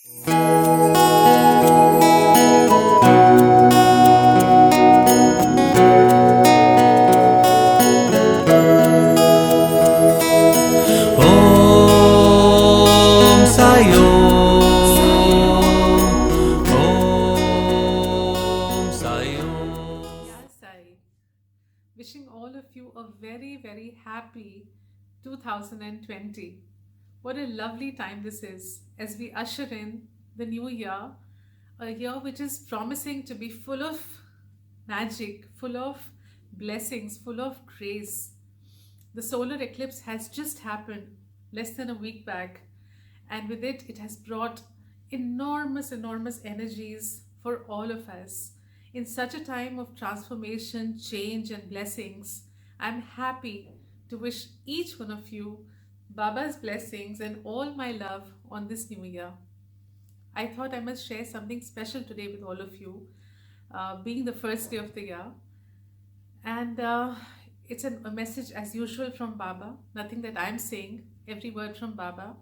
Om Sayo. Om Sayo. Yes, Sai. Wishing all of you a very, very happy 2020. What a lovely time this is as we usher in the new year, a year which is promising to be full of magic, full of blessings, full of grace. The solar eclipse has just happened less than a week back, and with it, it has brought enormous, enormous energies for all of us. In such a time of transformation, change, and blessings, I'm happy to wish each one of you Baba's blessings and all my love on this new year. I thought I must share something special today with all of you, being the first day of the year. And it's a message as usual from Baba, nothing that I'm saying, every word from Baba.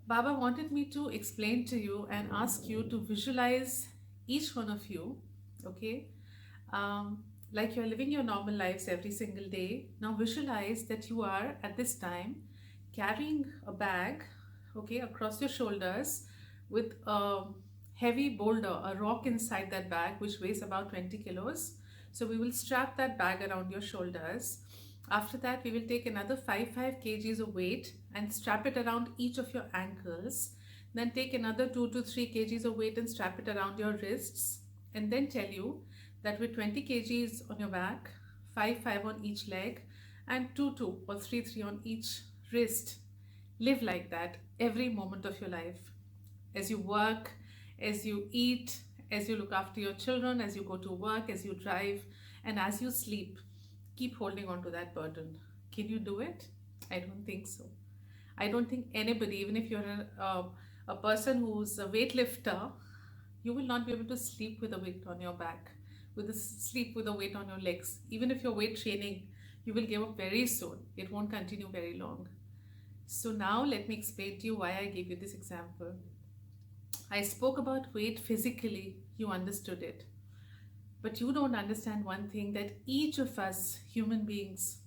Baba wanted me to explain to you and ask you to visualize each one of you, okay? Like you're living your normal lives every single day. Now visualize that you are at this time carrying a bag, okay, across your shoulders with a heavy boulder, a rock inside that bag, which weighs about 20 kilos. So we will strap that bag around your shoulders. After that, we will take another 5 kgs of weight and strap it around each of your ankles. Then take another 2 to 3 kgs of weight and strap it around your wrists. And then tell you that with 20 kgs on your back, 5 on each leg, and 2 or 3 on each wrist, live like that every moment of your life. As you work, as you eat, as you look after your children, as you go to work, as you drive, and as you sleep, keep holding on to that burden. Can you do it? I don't think so. I don't think anybody, even if you're a person who's a weightlifter, you will not be able to sleep with a weight on your back, sleep with a weight on your legs. Even if you're weight training, you will give up very soon. It won't continue very long. So now let me explain to you why I gave you this example. I spoke about weight physically, you understood it. But you don't understand one thing, that each of us human beings,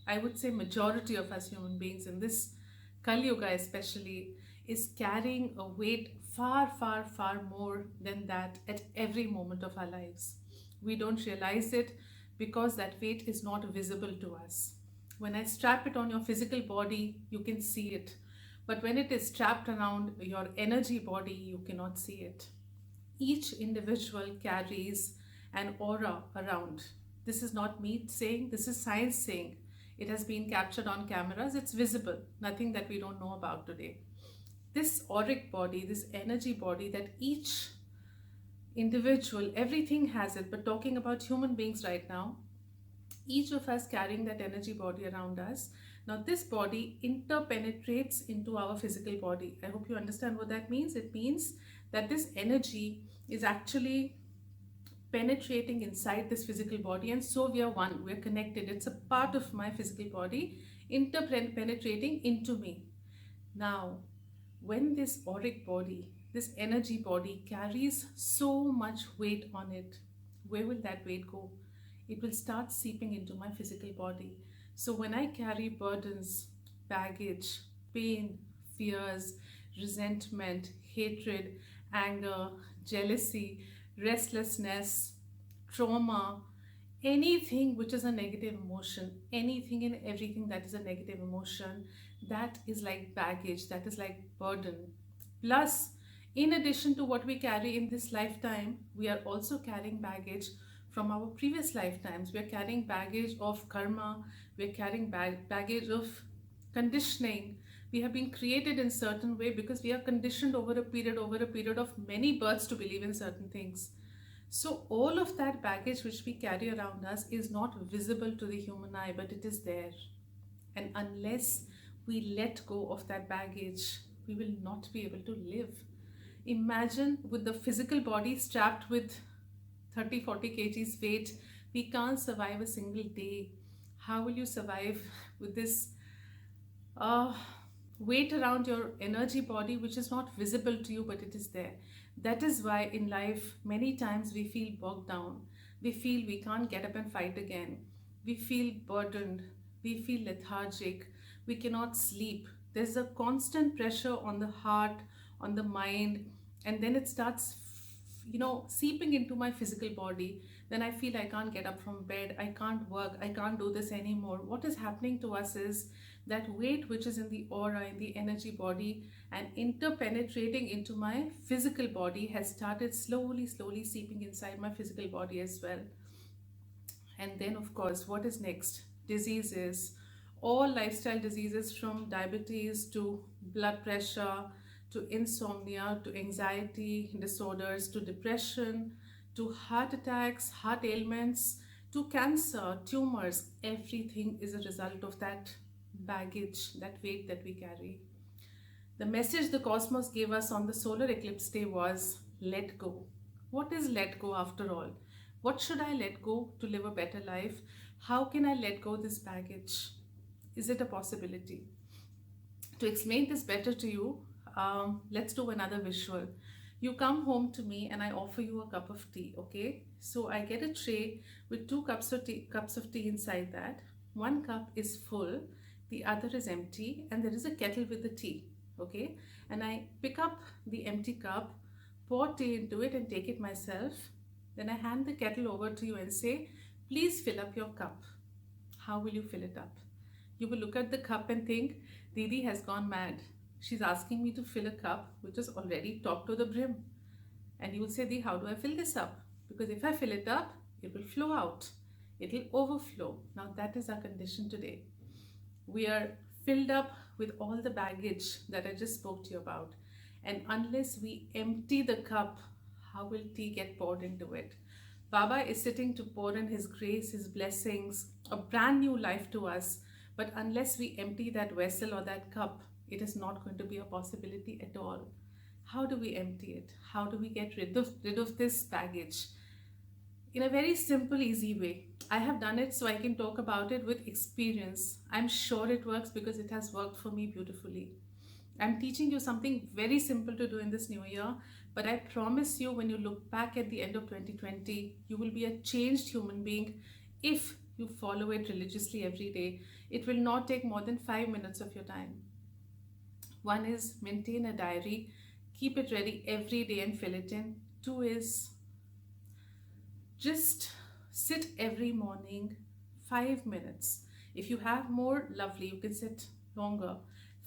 I would say majority of us human beings in this Kali Yuga especially, is carrying a weight far, far, far more than that at every moment of our lives. We don't realize it because that weight is not visible to us. When I strap it on your physical body, you can see it. But when it is strapped around your energy body, you cannot see it. Each individual carries an aura around. This is not me saying, this is science saying. It has been captured on cameras, it's visible, nothing that we don't know about today. This auric body, this energy body that each individual, everything has it, but talking about human beings right now, each of us carrying that energy body around us. Now this body interpenetrates into our physical body. I hope you understand what that means. It means that this energy is actually penetrating inside this physical body, and so we are one, we're connected. It's a part of my physical body interpenetrating into me. Now when this auric body, this energy body carries so much weight on it, where will that weight go? It will start seeping into my physical body. So when I carry burdens, baggage, pain, fears, resentment, hatred, anger, jealousy, restlessness, trauma, anything which is a negative emotion, anything and everything that is a negative emotion, that is like baggage, that is like burden. Plus, in addition to what we carry in this lifetime, we are also carrying baggage from our previous lifetimes. We are carrying baggage of karma, we are carrying baggage of conditioning. We have been created in certain way because we are conditioned over a period of many births to believe in certain things. So all of that baggage which we carry around us is not visible to the human eye, but it is there. And unless we let go of that baggage, we will not be able to live. Imagine with the physical body strapped with 30-40 kgs weight, we can't survive a single day. How will you survive with this weight around your energy body which is not visible to you but it is there. That is why in life many times we feel bogged down. We feel we can't get up and fight again. We feel burdened. We feel lethargic. We cannot sleep. There's a constant pressure on the heart, on the mind, and then it starts, seeping into my physical body. Then I feel I can't get up from bed. I can't work. I can't do this anymore. What is happening to us is that weight which is in the aura, in the energy body, and interpenetrating into my physical body has started slowly, slowly seeping inside my physical body as well. And then, of course, what is next? Diseases, all lifestyle diseases from diabetes to blood pressure to insomnia to anxiety disorders to depression to heart attacks, heart ailments to cancer, tumors. Everything is a result of that baggage, that weight that we carry. The message the cosmos gave us on the solar eclipse day was let go. What is let go after all? What should I let go to live a better life? How can I let go this baggage? Is it a possibility? To explain this better to you, let's do another visual. You come home to me and I offer you a cup of tea, okay? So I get a tray with two cups of tea inside that. One cup is full, the other is empty, and there is a kettle with the tea, okay? And I pick up the empty cup, pour tea into it and take it myself. Then I hand the kettle over to you and say, please fill up your cup. How will you fill it up? You will look at the cup and think, Didi has gone mad. She's asking me to fill a cup which is already topped to the brim. And you will say, Di, how do I fill this up? Because if I fill it up, it will flow out. It will overflow. Now that is our condition today. We are filled up with all the baggage that I just spoke to you about. And unless we empty the cup, how will tea get poured into it? Baba is sitting to pour in his grace, his blessings, a brand new life to us. But unless we empty that vessel or that cup, it is not going to be a possibility at all. How do we empty it? How do we get rid of this baggage? In a very simple, easy way. I have done it so I can talk about it with experience. I'm sure it works because it has worked for me beautifully. I'm teaching you something very simple to do in this new year, but I promise you when you look back at the end of 2020, you will be a changed human being if you follow it religiously every day. It will not take more than 5 minutes of your time. One is maintain a diary, keep it ready every day and fill it in. Two is just sit every morning 5 minutes. If you have more, lovely, you can sit longer.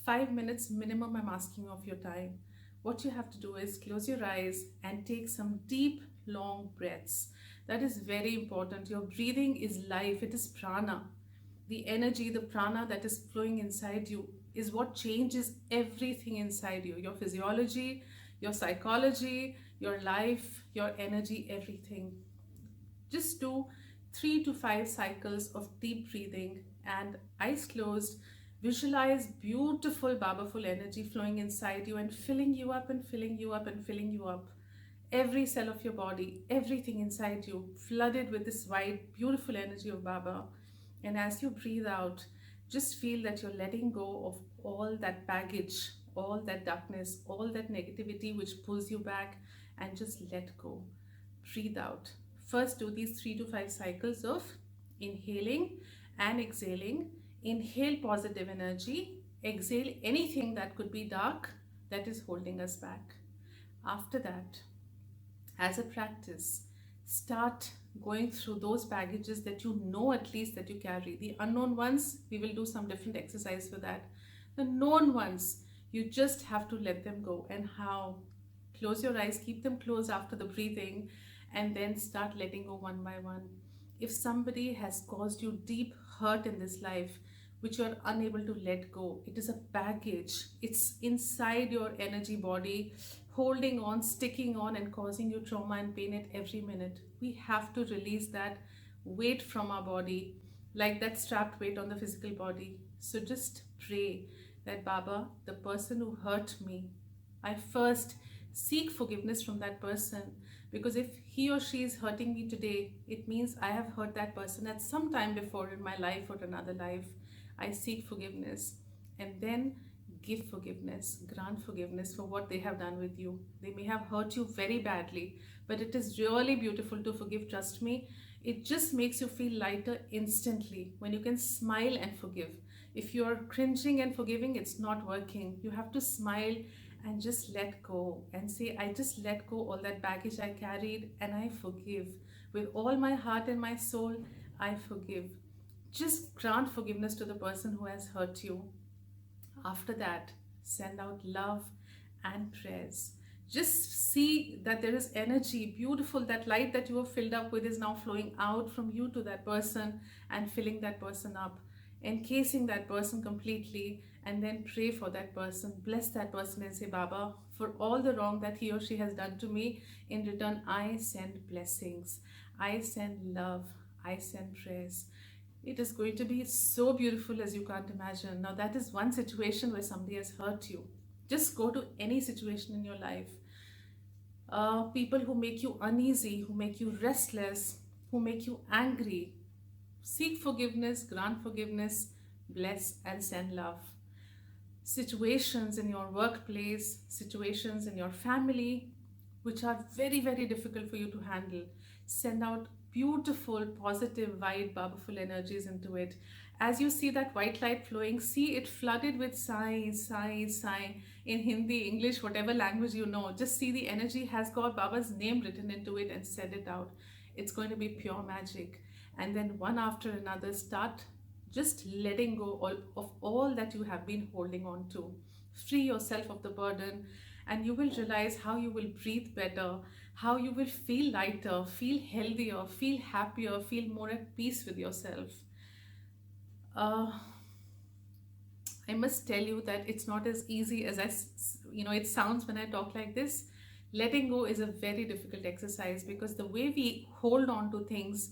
5 minutes minimum I'm asking of your time. What you have to do is close your eyes and take some deep, long breaths. That is very important. Your breathing is life, it is prana. The energy, the prana that is flowing inside you is what changes everything inside you. Your physiology, your psychology, your life, your energy, everything. Just do 3 to 5 cycles of deep breathing and eyes closed. Visualize beautiful Babaful energy flowing inside you and filling you up and filling you up and filling you up. Every cell of your body, everything inside you, flooded with this white, beautiful energy of Baba. And as you breathe out, just feel that you're letting go of all that baggage, all that darkness, all that negativity which pulls you back, and just let go. Breathe out. First, do these 3 to 5 cycles of inhaling and exhaling. Inhale positive energy, exhale anything that could be dark that is holding us back. After that, as a practice, start going through those baggages that you know at least that you carry. The unknown ones, we will do some different exercise for that. The known ones, you just have to let them go. And how? Close your eyes, keep them closed after the breathing, and then start letting go one by one. If somebody has caused you deep hurt in this life, which you're unable to let go, it is a baggage. It's inside your energy body, holding on, sticking on, and causing you trauma and pain at every minute. We have to release that weight from our body, like that strapped weight on the physical body. So just pray that Baba, the person who hurt me, I first seek forgiveness from that person, because if he or she is hurting me today, it means I have hurt that person at some time before in my life or another life. I seek forgiveness and then give forgiveness, grant forgiveness for what they have done with you. They may have hurt you very badly, but it is really beautiful to forgive. Trust me, it just makes you feel lighter instantly when you can smile and forgive. If you're cringing and forgiving, it's not working. You have to smile and just let go and say, I just let go all that baggage I carried and I forgive. With all my heart and my soul, I forgive. Just grant forgiveness to the person who has hurt you. After that, send out love and prayers. Just see that there is energy, beautiful, that light that you are filled up with is now flowing out from you to that person and filling that person up, encasing that person completely, and then pray for that person. Bless that person and say, Baba, for all the wrong that he or she has done to me, in return, I send blessings, I send love, I send prayers. It is going to be so beautiful as you can't imagine. Now, that is one situation where somebody has hurt you. Just go to any situation in your life. People who make you uneasy, who make you restless, who make you angry. Seek forgiveness, grant forgiveness, bless and send love. Situations in your workplace, situations in your family, which are very, very difficult for you to handle. Send out beautiful, positive, wide, powerful energies into it. As you see that white light flowing, see it flooded with sai, sai, sai. In Hindi, English, whatever language you know, just see the energy has got Baba's name written into it and send it out. It's going to be pure magic. And then one after another, start just letting go of all that you have been holding on to. Free yourself of the burden, and you will realize how you will breathe better, how you will feel lighter, feel healthier, feel happier, feel more at peace with yourself. I must tell you that it's not as easy as it sounds when I talk like this. Letting go is a very difficult exercise, because the way we hold on to things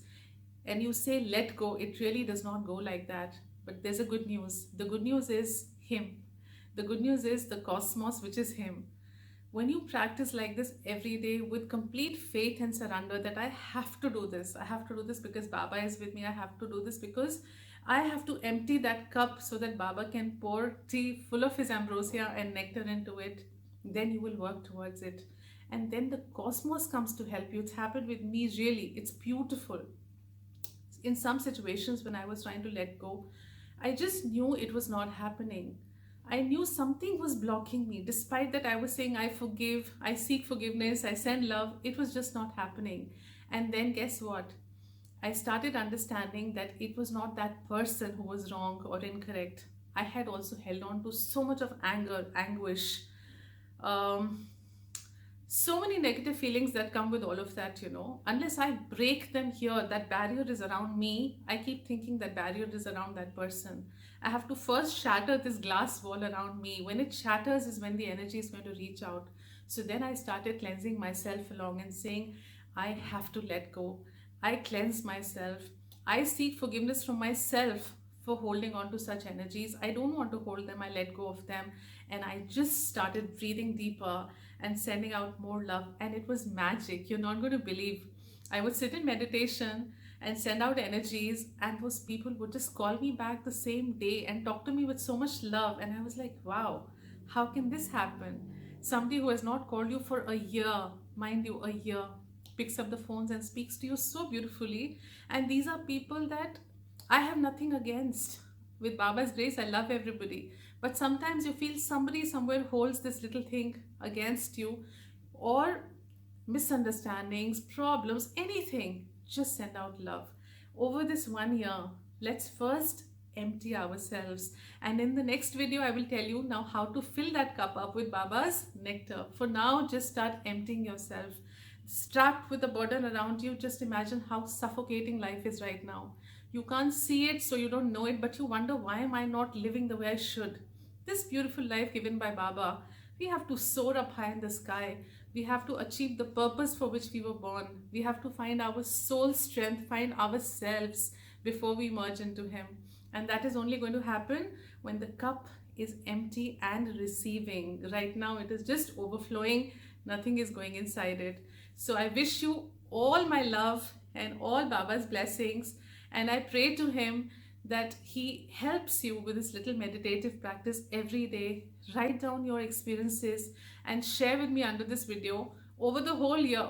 and you say let go, it really does not go like that. But there's a good news. The good news is Him. The good news is the cosmos, which is Him. When you practice like this every day with complete faith and surrender that I have to do this, I have to do this because Baba is with me, I have to do this because I have to empty that cup so that Baba can pour tea full of his ambrosia and nectar into it, then you will work towards it. And then the cosmos comes to help you. It's happened with me, really. It's beautiful. In some situations when I was trying to let go, I just knew it was not happening. I knew something was blocking me. Despite that I was saying I forgive, I seek forgiveness, I send love, it was just not happening. And then guess what? I started understanding that it was not that person who was wrong or incorrect. I had also held on to so much of anger, anguish, so many negative feelings that come with all of that, Unless I break them here, that barrier is around me. I keep thinking that barrier is around that person. I have to first shatter this glass wall around me. When it shatters is when the energy is going to reach out. So then I started cleansing myself along and saying, I have to let go. I cleanse myself. I seek forgiveness from myself for holding on to such energies. I don't want to hold them. I let go of them. And I just started breathing deeper and sending out more love. And it was magic. You're not going to believe. I would sit in meditation and send out energies, and those people would just call me back the same day and talk to me with so much love. And I was like, wow, how can this happen? Somebody who has not called you for a year, mind you, a year, picks up the phones and speaks to you so beautifully. And these are people that I have nothing against. With Baba's grace, I love everybody. But sometimes you feel somebody somewhere holds this little thing against you, or misunderstandings, problems, anything. Just send out love. Over this 1 year, let's first empty ourselves. And in the next video, I will tell you now how to fill that cup up with Baba's nectar. For now, just start emptying yourself. Strapped with a burden around you, just imagine how suffocating life is right now. You can't see it, so you don't know it, but you wonder, why am I not living the way I should? This beautiful life given by Baba, we have to soar up high in the sky. We have to achieve the purpose for which we were born. We have to find our soul strength, find ourselves before we merge into Him. And that is only going to happen when the cup is empty and receiving. Right now, it is just overflowing. Nothing is going inside it. So I wish you all my love and all Baba's blessings. And I pray to Him that he helps you with this little meditative practice every day. Write down your experiences and share with me under this video over the whole year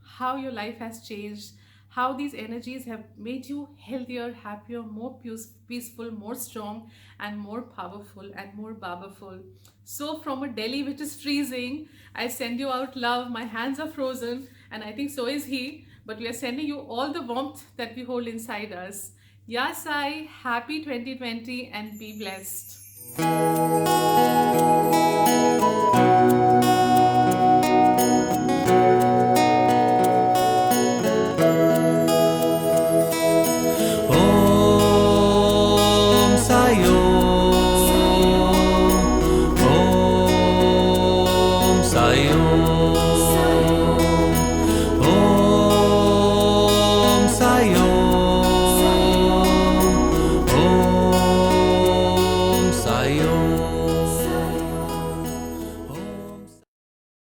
how your life has changed, how these energies have made you healthier, happier, more peaceful, more strong, and more powerful and more powerful. So, from a Delhi which is freezing, I send you out love. My hands are frozen, and I think so is he. But we are sending you all the warmth that we hold inside us. Yasai, happy 2020 and be blessed. Om Sayom. Om Sayom.